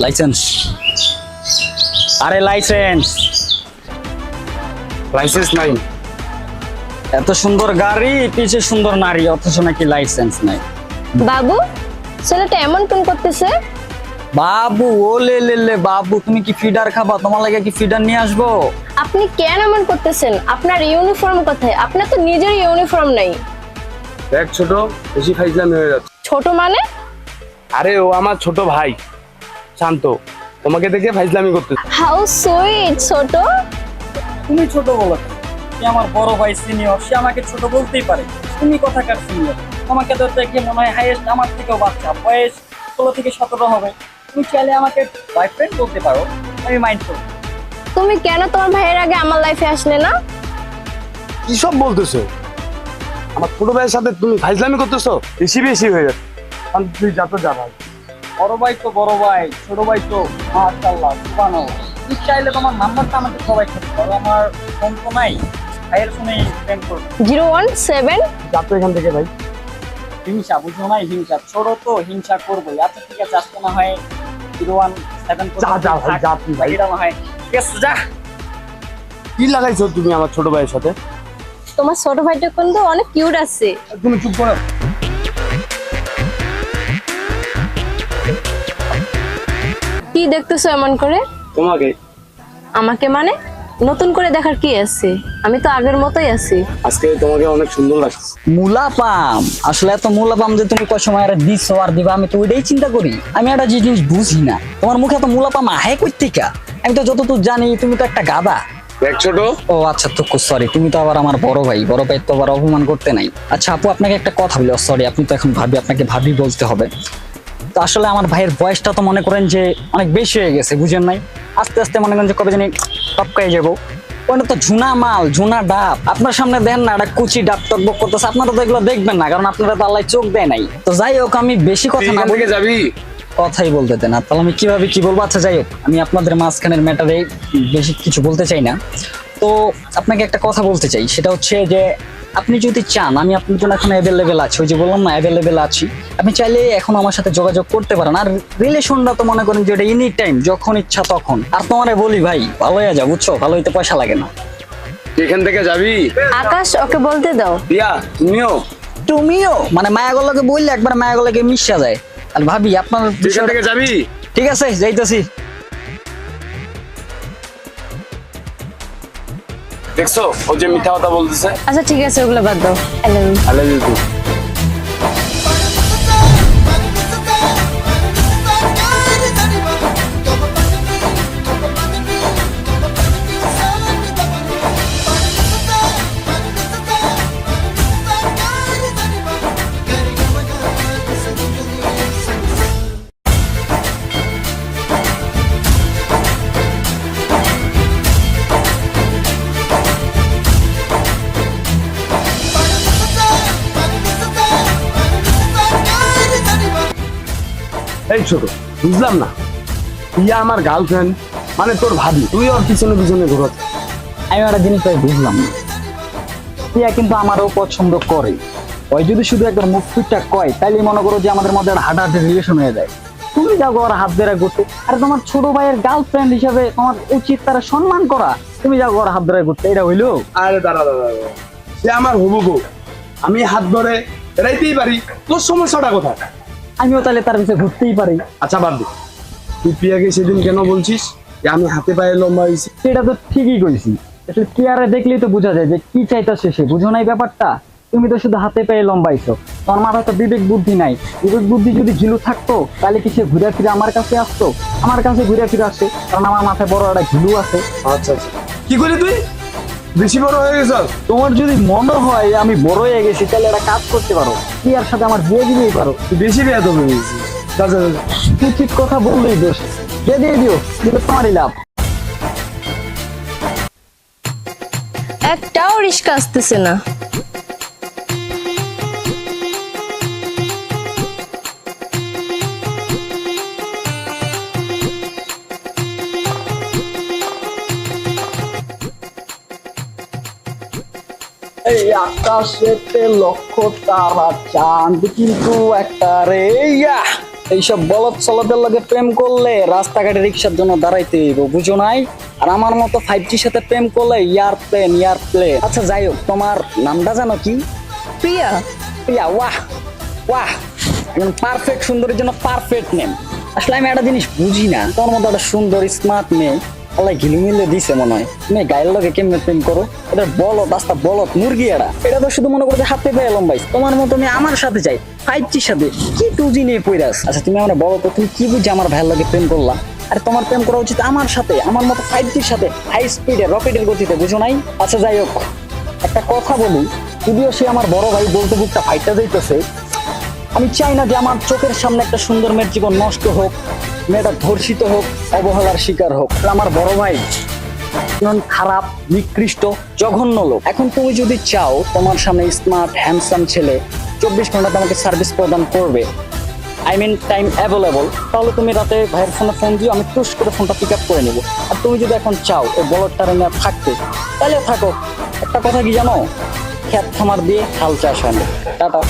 Licence. আরে licence. Licence নাই। এত সুন্দর গাড়ি, পিছে সুন্দর নারী, অথচ নাকি লাইসেন্স নাই। বাবু, ছেলেটা এমন কোন করতেছে? বাবু, ও লে লে লে বাবু, তুমি কি ফিডার খাবা? তোমার লাগে কি ফিডার নিয়ে আসবো? আপনি কেন এমন করতেছেন? আপনার ইউনিফর্ম কোথায়? আপনার তো নিজের ইউনিফর্ম নেই। দেখ ছোট, বেশি ফাইজলামি হয়ে যাচ্ছে। ছোট মানে? আরে ও আমার ছোট ভাই শান্ত, তোমাকে দেখে ফাইজলামি করতে। হাউ সুইট ছোট। তুমি ছোট বলো কেন? সে আমার বড় ভাই, সিনিয়র, সে আমাকে ছোট বলতেই পারে। তুমি কোথাকার সিনিয়র? তোমাকে তো দেখে মনে হয় হাইয়েস্ট আমার থেকেও বাচ্চা, বয়স 16 থেকে 17 হবে। তুমি চাইলে আমাকে বয়ফ্রেন্ড বলতে পারো, আমি মাইন্ড করব। তুমি কেন তোমার ভাইয়ের আগে আমার লাইফে আসলে না? কি সব বলতেছো? আমার ছোট ভাইয়ের সাথে তুমি ফাইজলামি করতেছো, বেশি বেশি হয়ে যাচ্ছে। শান্ত, তুই যা তো যা ভাই। বড় ভাই তো বড় ভাই, ছোট ভাই তো মাশাআল্লাহ সুবহানাল্লাহ। তুমি চাইলে তোমার নাম্বারটা আমাকে প্রোভাইড করতে পারো, আমার ফোন তো নাই, ভাইয়ের ফোনে সেন্ড করো। 017। যা তো এখান থেকে ভাই। হিংসা, বুঝো না? হিংসা, ছোট তো হিংসা করবোই। আচ্ছা ঠিক আছে, আজকে না হয় 017 যা যা ভাই, যা তুই ভাই। এটা না হয় ঠিক আছে, যা। কি লাগাইছো তুমি আমার ছোট ভাইয়ের সাথে? তোমার ছোট ভাইটা কিন্তু অনেক কিউট আছে। তুমি চুপ করো। কি দেখতেছো এমন করে? তোমাকে। আমাকে মানে? নতুন করে দেখার কি আছে? আমি তো আগের মতোই আছি। আজকে তোমাকে অনেক সুন্দর লাগছে। মুলাপাম, আসলে এত মুলাপাম যে তুমি কয় সময় আর দিছো আর দিবা, আমি তো ওইটাই চিন্তা করি। আমি একটা জিনিস বুঝি না, তোমার মুখে এত মুলাপাম আহে কই থেকে? আমি তো যতদূর জানি তুমি তো একটা গাদা। দেখ ছোট, ও আচ্ছা, তো সরি, তুমি তো আবার আমার বড় ভাই, বড় ভাই তো আবার অপমান করতে নাই। আচ্ছা আপু, আপনাকে একটা কথা বলি, সরি আপনি তো এখন ভাবি, আপনাকে ভাবি বলতে হবে। তো আসলে আমার ভাইয়ের বয়সটা তো মনে করেন যে অনেক বেশি হয়ে গেছে, বুঝেন নাই? আস্তে আস্তে মনে করেন যে কবে জানি টপকাই যাবো। ওটা তো ঝুনা মাল, ঝুনা ডাব। আপনার সামনে দেন না একটা কুচি ডাব টকবক করতেছে, আপনারা তো এগুলো দেখবেন না, কারণ আপনারা তো আল্লাহ চোখ দেয় নাই। তো যাই হোক, আমি বেশি কথা না বলে যাবি। কথাই বলতে দেন না, তাহলে আমি কিভাবে কি বলবো? আচ্ছা যাই হোক, আমি আপনাদের মাঝখানের ম্যাটারে বেশি কিছু বলতে চাই না। তো আপনাকে একটা কথা বলতে চাই, সেটা হচ্ছে যে আপনি যদি চান, আমি আপনার জন্য এখন অ্যাভেলেবেল আছি। ওই যে বললাম না, অ্যাভেলেবেল আছি। আপনি চাইলে এখন আমার সাথে যোগাযোগ করতে পারেন। আর রিলেশনটা তো মনে করেন যে এটা এনি টাইম, যখন ইচ্ছা তখন। আর তোমারে বলি ভাই, ভালো হয়ে যাও, বুঝছো? ভালো হইতে পয়সা লাগে না। এখান থেকে যাবি। আকাশ, ওকে বলতে দাও। রিয়া, তুমিও মানে মায়াগোলাকে বললে একবার মায়াগোলাকে মিশা যায়। আর ভাবি আপনার এখান থেকে যাবি। ঠিক আছে, যাইতেছি। দেখছো ও যে মিথ্যা কথা বলতেছে। আচ্ছা ঠিক আছে, ওগুলো বাদ দাও। I love you. I love you too. এই ছোট, বুঝলাম না, ইয়া আমার গার্লফ্রেন্ড মানে তোর ভাবি, তুই ওর পিছনে পিছনে ঘুরত। আমি একটা জিনিস ভাই বুঝলাম না, টিয়া কিন্তু আমারও পছন্দ করে। ওই যদি শুধু একবার মুখ ফুটটা কয়, তাইলে মনে করো যে আমাদের মধ্যে একটা হাঁটাহাঁটি রিলেশন হয়ে যায়। তুমি যাও ওর হাত ধরে ঘুরতে, আর তোমার ছোট ভাইয়ের গার্লফ্রেন্ড হিসাবে তোমার উচিত তারা সম্মান করা। তুমি যাও ওর হাত ধরে ঘুরতে, এটা হইলো? আরে দাঁড়া দাঁড়া, সে আমার হবু বউ, আমি হাত ধরে বেড়াইতেই পারি, তোর সমস্যাটা কোথায়? আমিও তাহলে তার পিছনে ঘুরতেই পারি। আচ্ছা বাদ দে, তুই প্রিয়াকে সেদিন কেন বলছিস যে আমি হাতে পায়ে লম্বা হয়েছি? সেটা তো ঠিকই কইছি, আসলে চেয়ারে দেখলেই তো বোঝা যায় যে কি চাইতেছে সে। বুঝো নাই ব্যাপারটা? তুমি তো শুধু হাতে পেয়ে লম্বাইছো, তোমার মাথায় তো বিবেক বুদ্ধি নাই। বিবেক বুদ্ধি যদি ঝিলু থাকতো, তাহলে কি সে ঘুরে ফিরে আমার কাছে আসতো? আমার কাছে ঘুরে ফিরে আসে, কারণ আমার মাথায় বড় একটা ঝিলু আছে। আচ্ছা আচ্ছা, কি করলি তুই? বেশি বড় হয়ে গেছ। তোমার যদি মনে হয় আমি বড় হয়ে গেছি, তাহলে একটা কাজ করতে পারো, প্রিয়ার সাথে আমার বিয়ে দিলেই পারো। তুই বেশি বেয়া তো হয়েছিস। তুই ঠিক কথা বললেই দোষ, বিয়ে দিয়ে দিও, কিন্তু তোমারই লাভ। একটাও রিস্কা আসতেছে না। এই আকাশেতে লক্ষ তারা, চাঁদ কিন্তু একটা রে। এইসব বলদ সলদের লগে প্রেম করলে রাস্তাঘাটে রিক্সার জন্য দাঁড়াইতে হইব, বুঝো নাই? আর আমার মতো 5Gর সাথে প্রেম করলে এয়ারপ্লেন। আচ্ছা যাই হোক, তোমার নামটা জানো কি? প্রিয়া। প্রিয়া, ওয়াহ ওয়াহ, একদম পারফেক্ট, সুন্দরের জন্য পারফেক্ট নেম। আসলে আমি একটা জিনিস বুঝি না, তোমার মতো একটা সুন্দর স্মার্ট মেয়ে আল্লাহ ঘিলুমিলে দিছে মনে হয়। তুমি গায়ের লগে কেমনে প্রেম করো? এটা বলদ, রাস্তা বলদ, মুরগি এটা তো শুধু মনে করো যে হাতে পায়ে লম্বাই। তোমার মতো মেয়ে আমার সাথে চাই, 5Gর সাথে কি 2G নিয়ে পইরাস। আচ্ছা তুমি আমার বলো তো, তুমি কি বুঝে আমার ভাইয়ের লগে প্রেম করলা? আর তোমার প্রেম করা উচিত আমার সাথে, আমার মতো 5Gর সাথে, হাই স্পিডে রকেটের গতিতে, বুঝো নাই? আচ্ছা যাই হোক, একটা কথা বলি, যদিও সে আমার বড় ভাই, বলতে বুকটা ফাইটটা যাইতেছে। আমি চাই না যে আমার চোখের সামনে একটা সুন্দর মেয়ের জীবন নষ্ট হোক, মেয়েটা ধর্ষিত হোক, অবহেলার শিকার হোক। আমার বড় ভাই খারাপ, নিকৃষ্ট, জঘন্য লোক। এখন তুমি যদি চাও তোমার সামনে স্মার্ট হ্যান্ডসাম ছেলে 24 ঘন্টা তোমাকে সার্ভিস প্রদান করবে, আই মিন টাইম অ্যাভেলেবল, তাহলে তুমি রাতে ভাইয়ের ফোনে ফোন দিও, আমি টুস করে ফোনটা পিক আপ করে নেব। আর তুমি যদি এখন চাও ওই বলদটারে নিয়ে থাকতে, তাহলে থাকো। একটা কথা কি জানো, খেত খামার দিয়ে হাল চাষ হয় না। টাটা।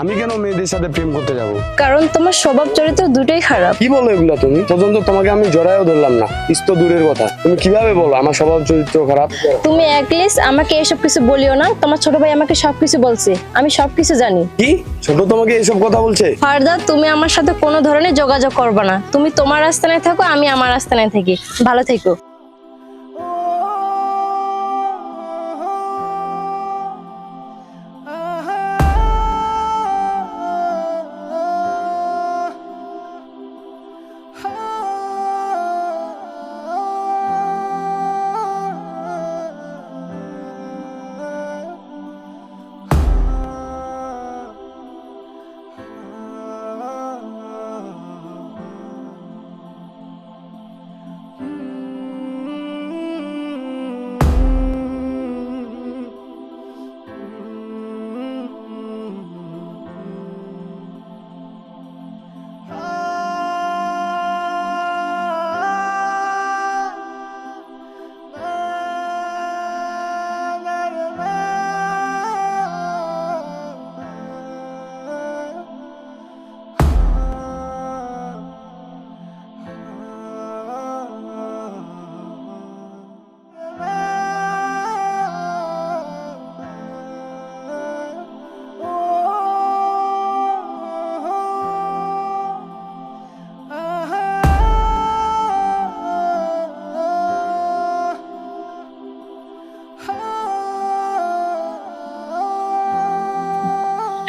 আমি কেন মেয়েদের সাথে প্রেম করতে যাব? কারণ তোমার স্বভাব চরিত্র দুটোই খারাপ। কি বলো এগুলা তুমি? পর্যন্ত তোমাকে আমি জড়াইও ধরলাম না, ইস্তো দূরের কথা। তুমি কিভাবে বলো আমার স্বভাব চরিত্র খারাপ? তুমি একলিস আমাকে এসব কিছু বলিও না। তোমার ছোট ভাই আমাকে সবকিছু বলছে, আমি সবকিছু জানি। কি ছোট তোমাকে এসব কথা বলছে? ফারদার তুমি আমার সাথে কোনো ধরনের যোগাযোগ করবে না। তুমি তোমার আস্তানায় থাকো, আমি আমার আস্তানায় থাকি। ভালো থেকো।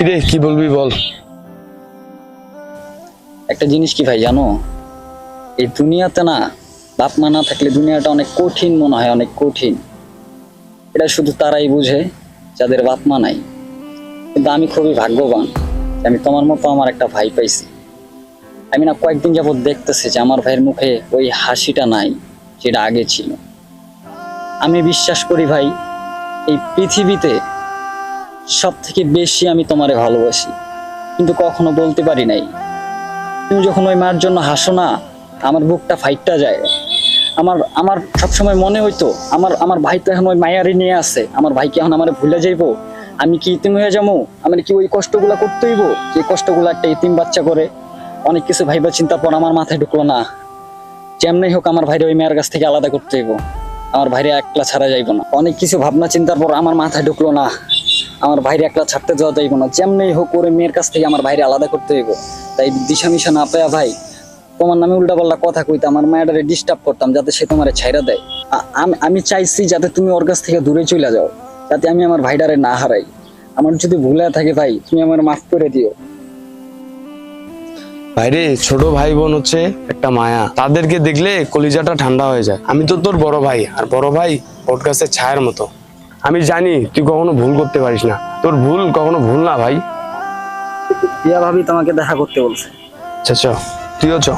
রে কি বলবি বল। একটা জিনিস কি ভাই জানো, এই দুনিয়াতে না বাপ মা না থাকলে দুনিয়াটা অনেক কঠিন মনে হয়, অনেক কঠিন। এটা শুধু তারাই বুঝে যাদের বাপ মা নাই। কিন্তু আমি খুবই ভাগ্যবান, আমি তোমার মতো আমার একটা ভাই পাইছি। আমি না কয়েকদিন যাবত দেখতেছি যে আমার ভাইয়ের মুখে ওই হাসিটা নাই যেটা আগে ছিল। আমি বিশ্বাস করি ভাই, এই পৃথিবীতে সব থেকে বেশি আমি তোমারে ভালোবাসি, কিন্তু কখনো বলতে পারি নাই। তুমি যখন ওই মার জন্য হাসো না, আমার বুকটা ফাইটটা যায়। আমার সবসময় মনে হইতো আমার ভাই তো এখন ওই মায়ারি নিয়ে আছে, আমার ভাইকে এখন আমার ভুলে যাইবো, আমি কি ইতিম হয়ে যাবো, আমি কি ওই কষ্টগুলা করতে হইব যে কষ্টগুলা একটা ইতিম বাচ্চা করে। অনেক কিছু ভাইবা চিন্তা পর আমার মাথায় ঢুকলো না, যেমনি হোক আমার ভাইরে ওই মেয়ের কাছ থেকে আলাদা করতে হইব, আমার ভাইরে একলা ছাড়া যাইবো না। অনেক কিছু ভাবনা চিন্তার পর আমার মাথায় ঢুকলো না, আমার ভাইরে একলা ছাড়তে যাওয়া যাইবো না, যেমনি হোক ওরে মেয়ের কাছ থেকে আমার ভাইরে আলাদা করতে হইব। তাই দিশা মিশা না পেয়া ভাই তোমার নামে উল্টা পাল্টা কথা কইতাম, আমার মায়েরারে ডিস্টার্ব করতাম যাতে সে তোমারে ছাইরা দেয়। আমি চাইছি যাতে তুমি ওর কাছ থেকে দূরে চলে যাও, যাতে আমি আমার ভাইটারে না হারাই। আমার যদি ভুলে থাকে ভাই, তুমি আমার মাফ করে দিও। ভাইরে, ছোট ভাই বোন হচ্ছে একটা মায়া, তাদেরকে দেখলে কলিজাটা ঠান্ডা হয়ে যায়। আমি তো তোর বড় ভাই, আর বড় ভাই বট গাছের ছায়ার মতো। আমি জানি তুই কখনো ভুল করতে পারিস না, তোর ভুল কখনো ভুল না ভাই। প্রিয়া ভাবি তোমাকে দেখা করতে বলছে। আচ্ছা চ, তুইও চ।